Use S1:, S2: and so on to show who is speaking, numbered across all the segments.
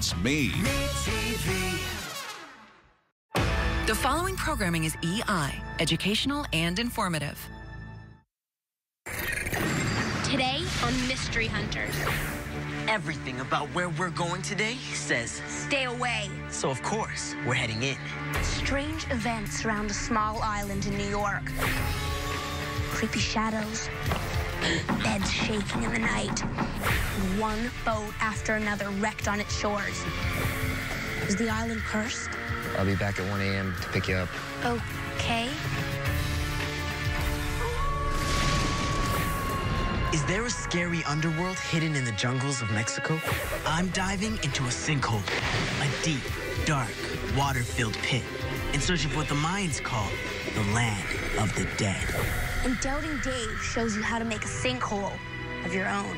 S1: It's me.
S2: The following programming is EI, educational and informative.
S3: Today on Mystery Hunters.
S4: Everything about where we're going today says
S3: Stay away.
S4: so. Of course, we're heading in.
S3: Strange events surround a small island in New York. Creepy shadows, beds shaking in the night, and one boat after another wrecked on its shores. Is the island cursed?
S5: I'll be back at 1 a.m. to pick you up.
S3: Okay.
S4: Is there a scary underworld hidden in the jungles of Mexico? I'm diving into a sinkhole, a deep, dark, water-filled pit, in search of what the Mayans call the land of the dead.
S3: And Doubting Dave shows you how to make a sinkhole of your own.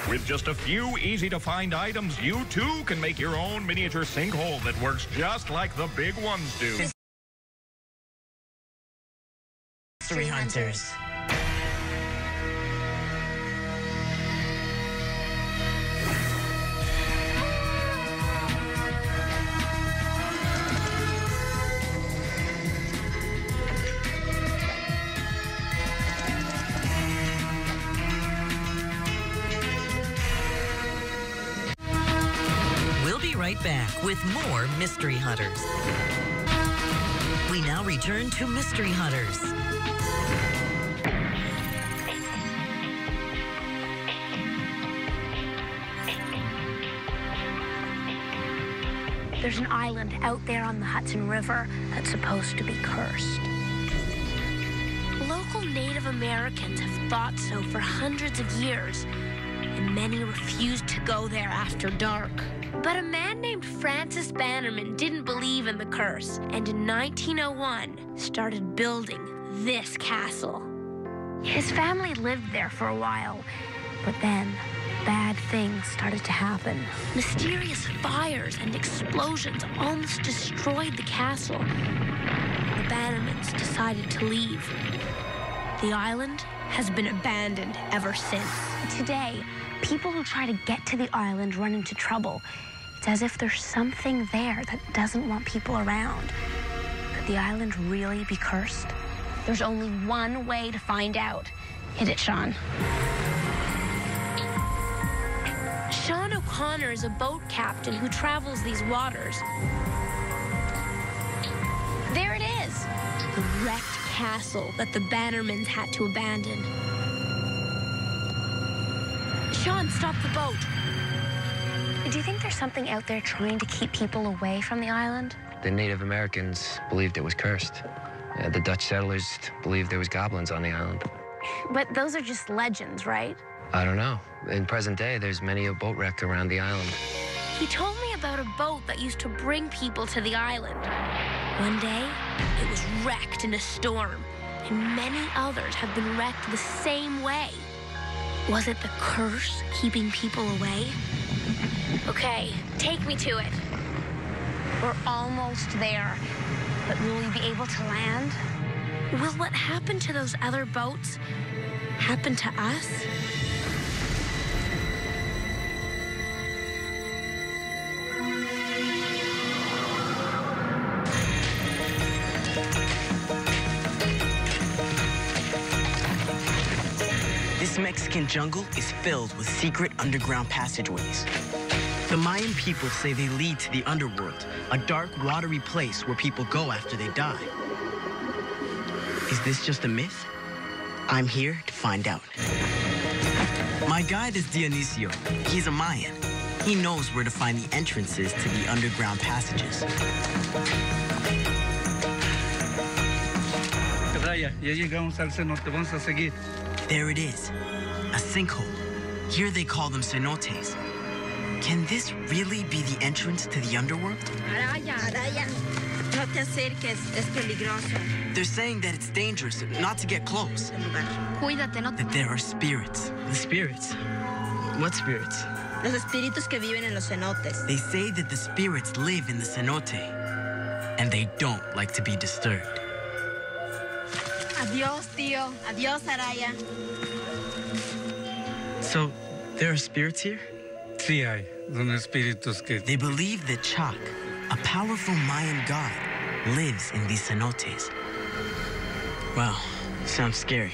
S6: With just a few easy-to-find items, you too can make your own miniature sinkhole that works just like the big ones do.
S4: Mystery Hunters.
S7: We'll be right back with more Mystery Hunters. We now return to Mystery Hunters.
S3: There's an island out there on the Hudson River that's supposed to be cursed. Local Native Americans have thought so for hundreds of years, and many refused to go there after dark. But a man named Francis Bannerman didn't believe in the curse, and in 1901 started building this castle. His family lived there for a while, but then bad things started to happen. Mysterious fires and explosions almost destroyed the castle. The Bannermans decided to leave. The island has been abandoned ever since. Today, people who try to get to the island run into trouble. It's as if there's something there that doesn't want people around. Could the island really be cursed? There's only one way to find out. Hit it, Sean. Sean O'Connor is a boat captain who travels these waters. There it is, the wrecked castle that the Bannermans had to abandon. Sean, stop the boat. Do you think there's something out there trying to keep people away from the island?
S5: The Native Americans believed it was cursed. The Dutch settlers believed there was goblins on the island.
S3: But those are just legends, right?
S5: I don't know. In present day, there's many a boat wreck around the island.
S3: He told me about a boat that used to bring people to the island. One day, it was wrecked in a storm, and many others have been wrecked the same way. Was it the curse keeping people away? Okay, take me to it. We're almost there, but will we be able to land? Will what happened to those other boats happen to us?
S4: This Mexican jungle is filled with secret underground passageways. The Mayan people say they lead to the underworld, a dark, watery place where people go after they die. Is this just a myth? I'm here to find out. My guide is Dionisio. He's a Mayan. He knows where to find the entrances to the underground passages.
S8: Araya, ya llegamos al cenote, vamos a seguir.
S4: There it is, a sinkhole. Here they call them cenotes. Can this really be the entrance to the underworld?
S9: Araya, no te acerques, es peligroso.
S4: They're saying that it's dangerous not to get close.
S9: Cuídate, no.
S4: That there are spirits. The spirits? What spirits?
S9: Los espíritus que viven en los cenotes.
S4: They say that the spirits live in the cenote, and they don't like to be disturbed.
S9: Adiós, tío. Adiós, Araya.
S4: So, there are spirits here?
S8: Sí hay. Son espíritus que...
S4: They believe that Chak, a powerful Mayan god, lives in these cenotes. Wow, sounds scary.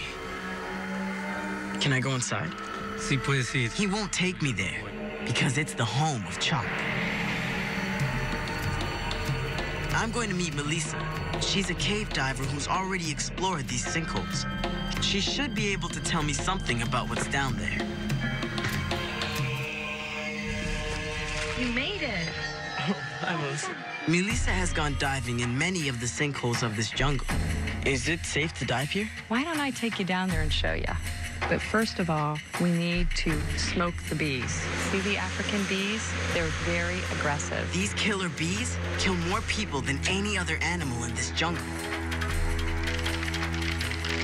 S4: Can I go inside?
S8: Sí puedes ir.
S4: He won't take me there, because it's the home of Chak. I'm going to meet Melissa. She's a cave diver who's already explored these sinkholes. She should be able to tell me something about what's down there.
S1: You made it.
S4: Oh, hi, Melissa. Melissa has gone diving in many of the sinkholes of this jungle. Is it safe to dive here?
S1: Why don't I take you down there and show you? But first of all, we need to smoke the bees. See the African bees? They're very aggressive.
S4: These killer bees kill more people than any other animal in this jungle.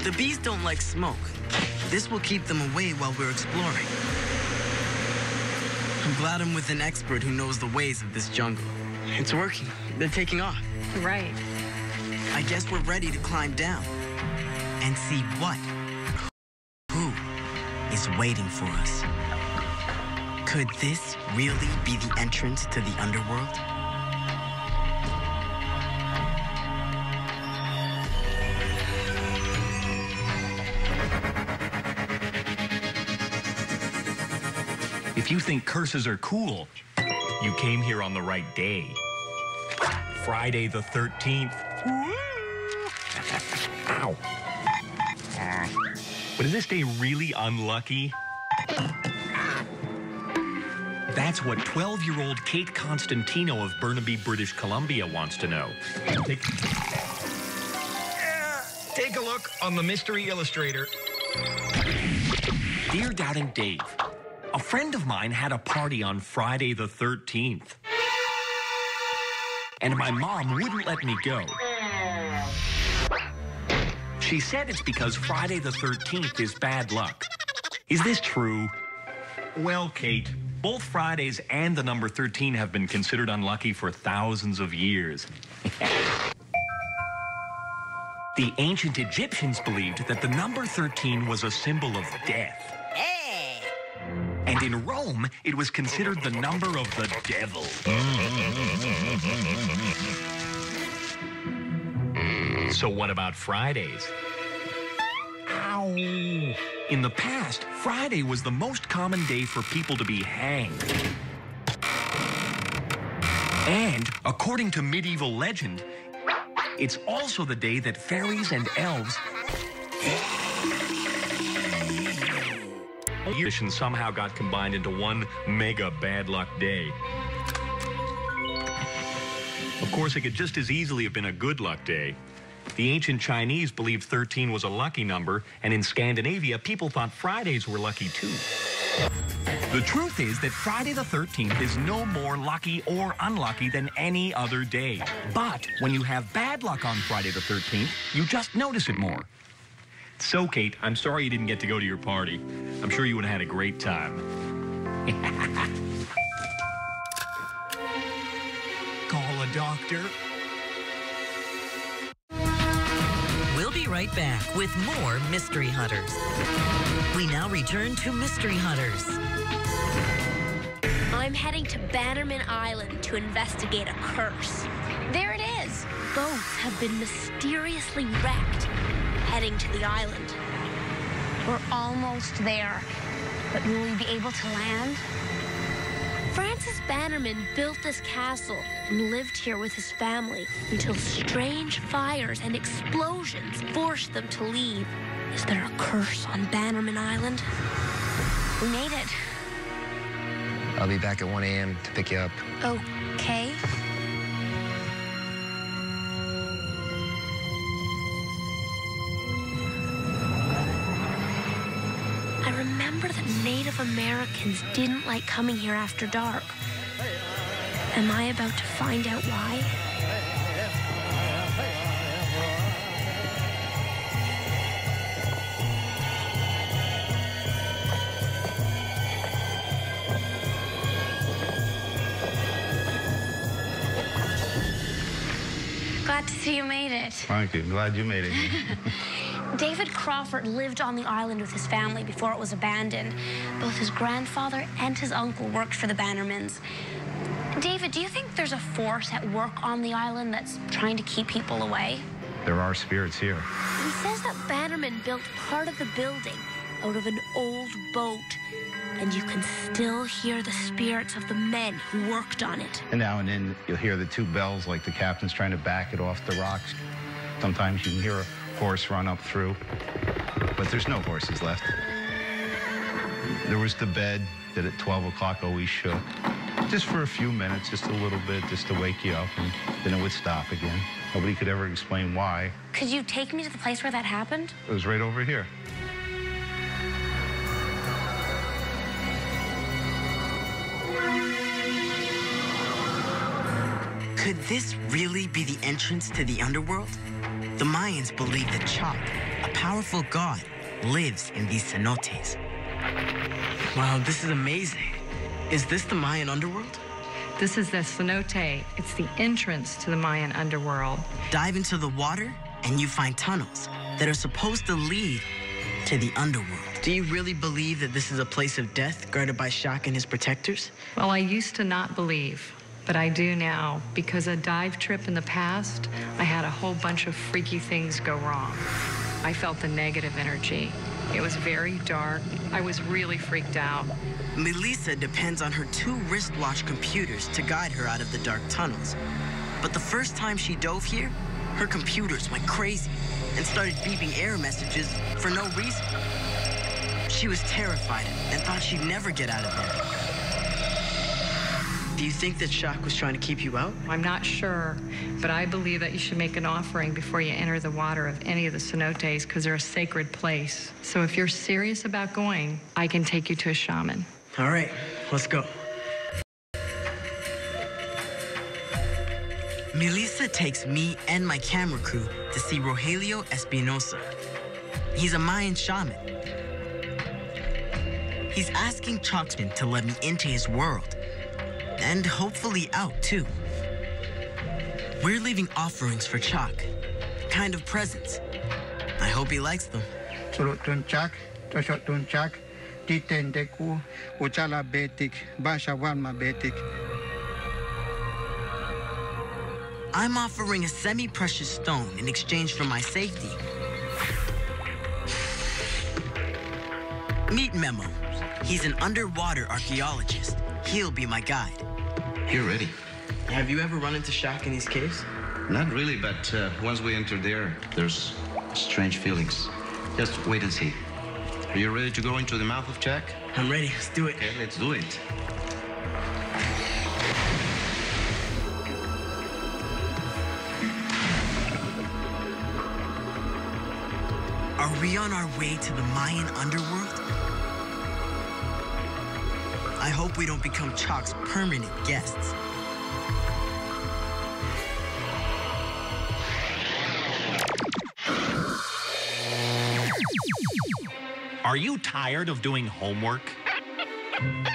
S4: The bees don't like smoke. This will keep them away while we're exploring. I'm glad I'm with an expert who knows the ways of this jungle. It's working. They're taking off.
S1: Right.
S4: I guess we're ready to climb down and see what, who is waiting for us. Could this really be the entrance to the underworld?
S6: If you think curses are cool, you came here on the right day. Friday the 13th. Ow. But is this day really unlucky? That's what 12-year-old Kate Constantino of Burnaby, British Columbia wants to know.
S5: Take a look on the Mystery Illustrator.
S6: Dear Doubting Dave, a friend of mine had a party on Friday the 13th. And my mom wouldn't let me go. She said it's because Friday the 13th is bad luck. Is this true? Well, Kate, both Fridays and the number 13 have been considered unlucky for thousands of years. The ancient Egyptians believed that the number 13 was a symbol of death. And in Rome, it was considered the number of the devil. So what about Fridays? Ow! In the past, Friday was the most common day for people to be hanged. And, according to medieval legend, it's also the day that fairies and elves somehow got combined into one mega bad luck day. Of course, it could just as easily have been a good luck day. The ancient Chinese believed 13 was a lucky number, and in Scandinavia, people thought Fridays were lucky too. The truth is that Friday the 13th is no more lucky or unlucky than any other day. But when you have bad luck on Friday the 13th, you just notice it more. So, Kate, I'm sorry you didn't get to go to your party. I'm sure you would have had a great time. Call a doctor.
S7: We'll be right back with more Mystery Hunters. We now return to Mystery Hunters.
S3: I'm heading to Bannerman Island to investigate a curse. There it is. Boats have been mysteriously wrecked, heading to the island.
S10: We're almost there, but will we be able to land?
S3: Francis Bannerman built this castle and lived here with his family until strange fires and explosions forced them to leave. Is there a curse on Bannerman Island?
S10: We made it.
S5: I'll be back at 1 a.m. to pick you up.
S10: Okay.
S3: I remember that Native Americans didn't like coming here after dark. Am I about to find out why?
S10: Glad to see you made it.
S8: Thank you. Glad you made it.
S3: David Crawford lived on the island with his family before it was abandoned. Both his grandfather and his uncle worked for the Bannermans. David, do you think there's a force at work on the island that's trying to keep people away?
S11: There are spirits here.
S3: He says that Bannerman built part of the building out of an old boat, and you can still hear the spirits of the men who worked on it.
S11: And now and then you'll hear the two bells like the captain's trying to back it off the rocks. Sometimes you can hear a horse run up through, but there's no horses left. There was the bed that at 12 o'clock always shook, just for a few minutes, just a little bit, just to wake you up, and then it would stop again. Nobody could ever explain why.
S3: Could you take me to the place where that happened?
S11: It was right over here.
S4: Could this really be the entrance to the underworld? The Mayans believed that Chak, a powerful god, lives in these cenotes. Wow, this is amazing. Is this the Mayan underworld?
S1: This is the cenote. It's the entrance to the Mayan underworld.
S4: Dive into the water and you find tunnels that are supposed to lead to the underworld. Do you really believe that this is a place of death guarded by Chak and his protectors?
S1: Well, I used to not believe, but I do now. Because a dive trip in the past, I had a whole bunch of freaky things go wrong. I felt the negative energy. It was very dark. I was really freaked out.
S4: Melissa depends on her 2 wristwatch computers to guide her out of the dark tunnels. But the first time she dove here, her computers went crazy and started beeping error messages for no reason. She was terrified and thought she'd never get out of there. Do you think that Chak was trying to keep you out?
S1: I'm not sure, but I believe that you should make an offering before you enter the water of any of the cenotes because they're a sacred place. So if you're serious about going, I can take you to a shaman.
S4: All right, let's go. Melissa takes me and my camera crew to see Rogelio Espinosa. He's a Mayan shaman. He's asking Chakman to let me into his world. And hopefully out, too. We're leaving offerings for Chak, kind of presents. I hope he likes them. I'm offering a semi-precious stone in exchange for my safety. Meet Memo. He's an underwater archaeologist. He'll be my guide.
S12: You're ready.
S4: Have you ever run into Chak in these caves?
S12: Not really, but once we enter there, there's strange feelings. Just wait and see. Are you ready to go into the mouth of Chak?
S4: I'm ready. Let's do it.
S12: Okay, let's do it.
S4: Are we on our way to the Mayan underworld? I hope we don't become Chak's permanent guests.
S6: Are you tired of doing homework?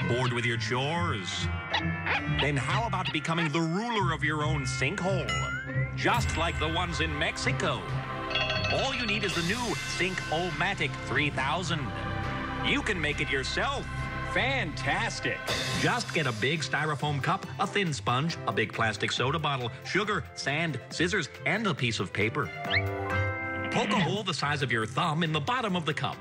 S6: Bored with your chores? Then how about becoming the ruler of your own sinkhole? Just like the ones in Mexico. All you need is the new Sinkhole-matic 3000. You can make it yourself. Fantastic. Just get a big styrofoam cup, a thin sponge, a big plastic soda bottle, sugar, sand, scissors, and a piece of paper. Poke a hole the size of your thumb in the bottom of the cup.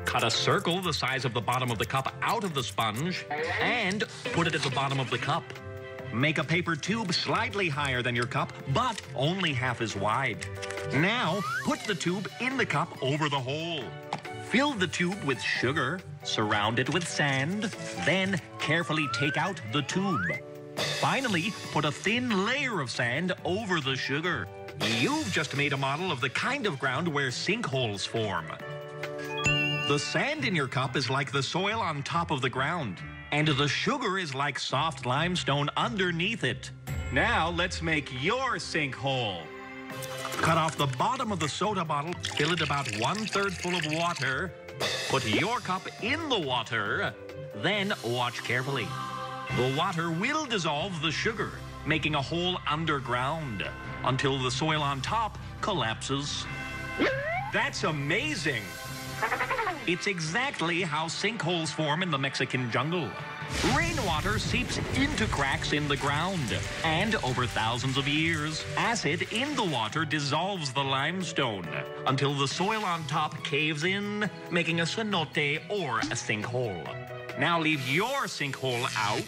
S6: Cut a circle the size of the bottom of the cup out of the sponge and put it at the bottom of the cup. Make a paper tube slightly higher than your cup, but only half as wide. Now, put the tube in the cup over the hole. Fill the tube with sugar, surround it with sand, then carefully take out the tube. Finally, put a thin layer of sand over the sugar. You've just made a model of the kind of ground where sinkholes form. The sand in your cup is like the soil on top of the ground, and the sugar is like soft limestone underneath it. Now let's make your sinkhole. Cut off the bottom of the soda bottle, fill it about 1/3 full of water, put your cup in the water, then watch carefully. The water will dissolve the sugar, making a hole underground until the soil on top collapses. That's amazing. It's exactly how sinkholes form in the Mexican jungle. Rainwater seeps into cracks in the ground, and over thousands of years, acid in the water dissolves the limestone until the soil on top caves in, making a cenote or a sinkhole. Now leave your sinkhole out,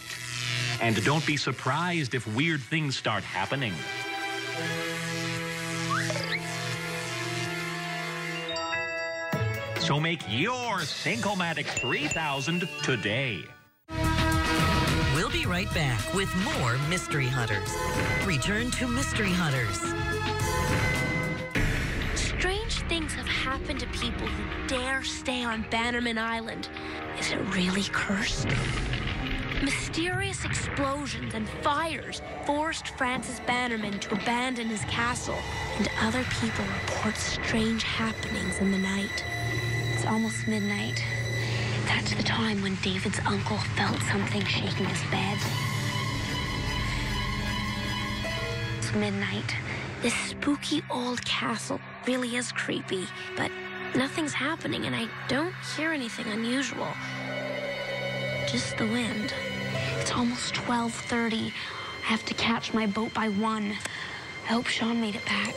S6: and don't be surprised if weird things start happening. So make your Sinkhole-matic 3000 today.
S7: We'll be right back with more Mystery Hunters. Return to Mystery Hunters.
S3: Strange things have happened to people who dare stay on Bannerman Island. Is it really cursed? Mysterious explosions and fires forced Francis Bannerman to abandon his castle, and other people report strange happenings in the night.
S10: It's almost midnight. That's the time when David's uncle felt something shaking his bed. It's midnight.
S3: This spooky old castle really is creepy, but nothing's happening and I don't hear anything unusual. Just the wind.
S10: It's almost 12:30. I have to catch my boat by 1. I hope Sean made it back.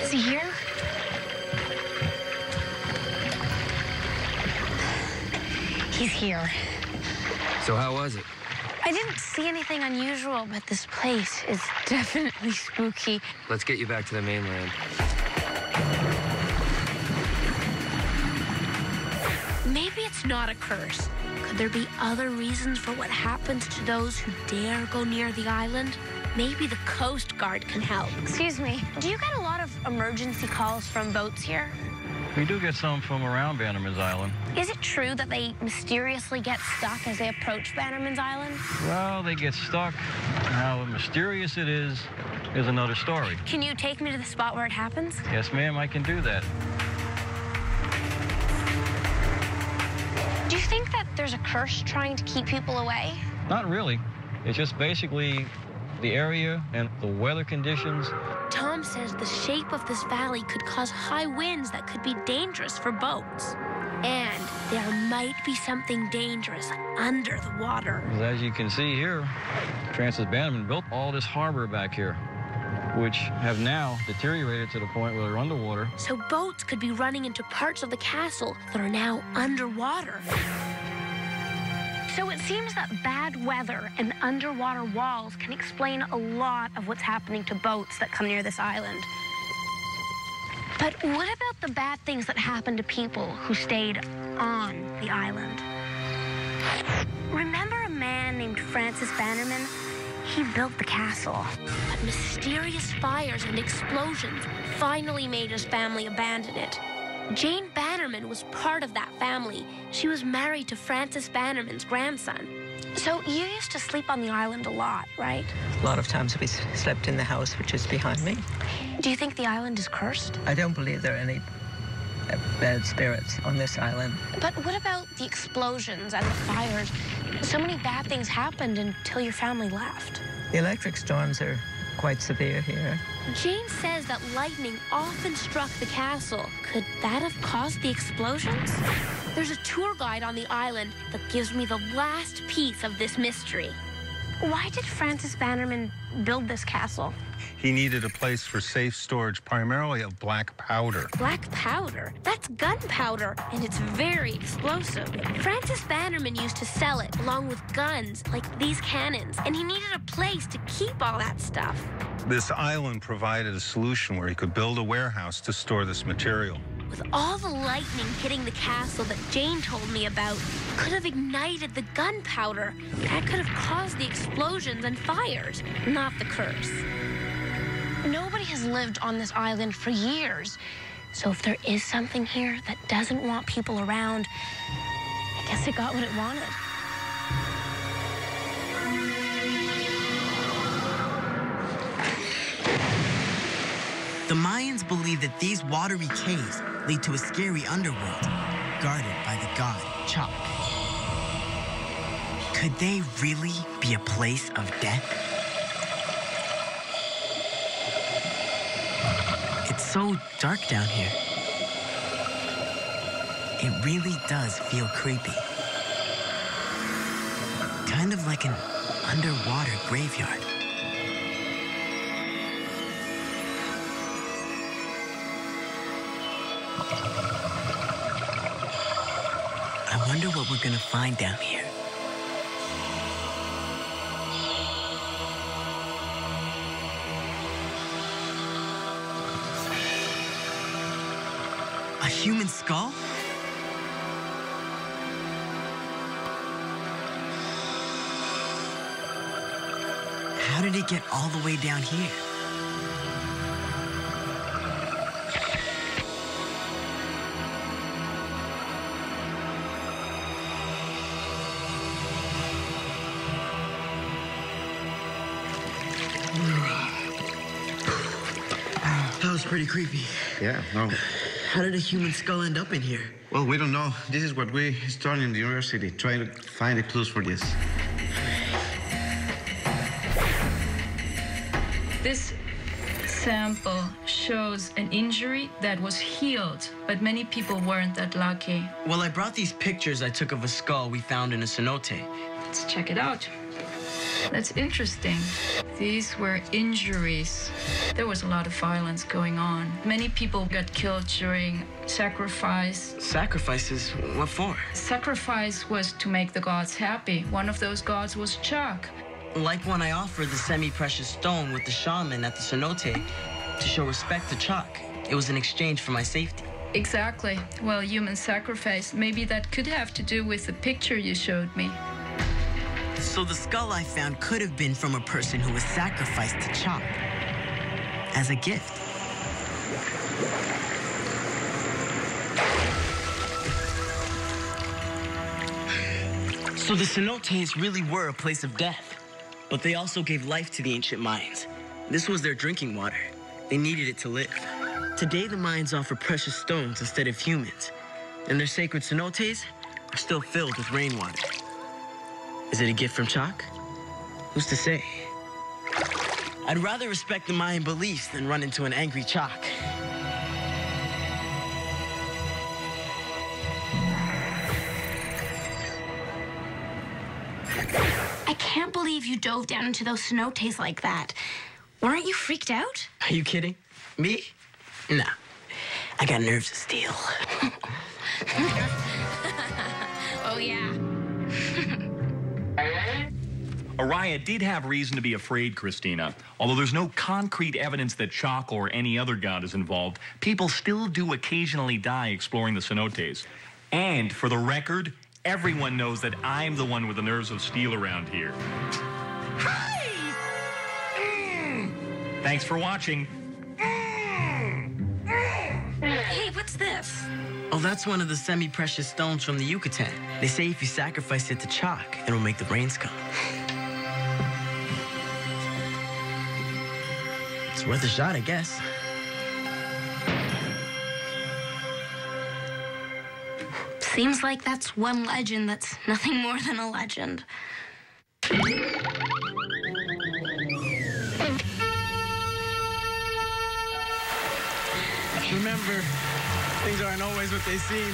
S10: Is he here? He's here.
S5: So how was it?
S10: I didn't see anything unusual, but this place is definitely spooky.
S5: Let's get you back to the mainland.
S3: Maybe it's not a curse. Could there be other reasons for what happens to those who dare go near the island? Maybe the Coast Guard can help.
S10: Excuse me, do you get a lot of emergency calls from boats here?
S13: We do get some from around Bannerman's Island.
S10: Is it true that they mysteriously get stuck as they approach Bannerman's Island?
S13: Well, they get stuck. How mysterious it is another story.
S10: Can you take me to the spot where it happens?
S13: Yes, ma'am, I can do that.
S10: Do you think that there's a curse trying to keep people away?
S13: Not really. It's just basically the area and the weather conditions.
S3: Tom says the shape of this valley could cause high winds that could be dangerous for boats. And there might be something dangerous under the water.
S13: As you can see here, Francis Bannerman built all this harbor back here, which have now deteriorated to the point where they're underwater.
S3: So boats could be running into parts of the castle that are now underwater.
S10: So it seems that bad weather and underwater walls can explain a lot of what's happening to boats that come near this island. But what about the bad things that happen to people who stayed on the island? Remember a man named Francis Bannerman? He built the castle.
S3: But mysterious fires and explosions finally made his family abandon it. Jane Bannerman was part of that family. She was married to Francis Bannerman's grandson.
S10: So you used to sleep on the island a lot, right?
S14: A lot of times we slept in the house which is behind me.
S10: Do you think the island is cursed?
S14: I don't believe there are any bad spirits on this island.
S10: But what about the explosions and the fires? So many bad things happened until your family left.
S14: The electric storms are quite severe here.
S3: Jane says that lightning often struck the castle. Could that have caused the explosions? There's a tour guide on the island that gives me the last piece of this mystery.
S10: Why did Francis Bannerman build this castle?
S15: He needed a place for safe storage, primarily of black powder.
S3: Black powder? That's gunpowder, and it's very explosive. Francis Bannerman used to sell it along with guns like these cannons, and he needed a place to keep all that stuff.
S15: This island provided a solution where he could build a warehouse to store this material.
S3: With all the lightning hitting the castle that Jane told me about, could have ignited the gunpowder. That could have caused the explosions and fires, not the curse.
S10: Nobody has lived on this island for years. So if there is something here that doesn't want people around, I guess it got what it wanted.
S4: The Mayans believe that these watery caves lead to a scary underworld, guarded by the god Chak. Could they really be a place of death? so dark down here. It really does feel creepy. Kind of like an underwater graveyard. I wonder what we're gonna find down here. A human skull? How did it get all the way down here? That was pretty creepy.
S12: Yeah, no.
S4: How did a human skull end up in here?
S12: Well, we don't know. This is what we study in the university, trying to find the clues for this.
S16: This sample shows an injury that was healed, but many people weren't that lucky.
S4: Well, I brought these pictures I took of a skull we found in a cenote.
S16: Let's check it out. That's interesting. These were injuries. There was a lot of violence going on. Many people got killed during sacrifice.
S4: Sacrifices? What for?
S16: Sacrifice was to make the gods happy. One of those gods was Chuck.
S4: Like when I offered the semi-precious stone with the shaman at the cenote to show respect to Chuck. It was in exchange for my safety.
S16: Exactly. Well, human sacrifice. Maybe that could have to do with the picture you showed me.
S4: So the skull I found could have been from a person who was sacrificed to Chuck as a gift. So the cenotes really were a place of death, but they also gave life to the ancient Mayans. This was their drinking water. They needed it to live. Today, the Mayans offer precious stones instead of humans, and their sacred cenotes are still filled with rainwater. Is it a gift from Chuck? Who's to say? I'd rather respect the Mayan beliefs than run into an angry Chuck.
S10: I can't believe you dove down into those cenotes like that. Weren't you freaked out?
S4: Are you kidding? Me? Nah. I got nerves of steel.
S10: Oh, yeah.
S6: Araya did have reason to be afraid, Christina. Although there's no concrete evidence that Chuck or any other god is involved, people still do occasionally die exploring the cenotes. And for the record, everyone knows that I'm the one with the nerves of steel around here. Thanks for watching.
S10: Hey, what's this?
S4: Oh, that's one of the semi-precious stones from the Yucatan. They say if you sacrifice it to Chuck, it'll make the rains come. It's worth a shot, I guess.
S10: Seems like that's one legend that's nothing more than a legend.
S4: Remember, things aren't always what they seem.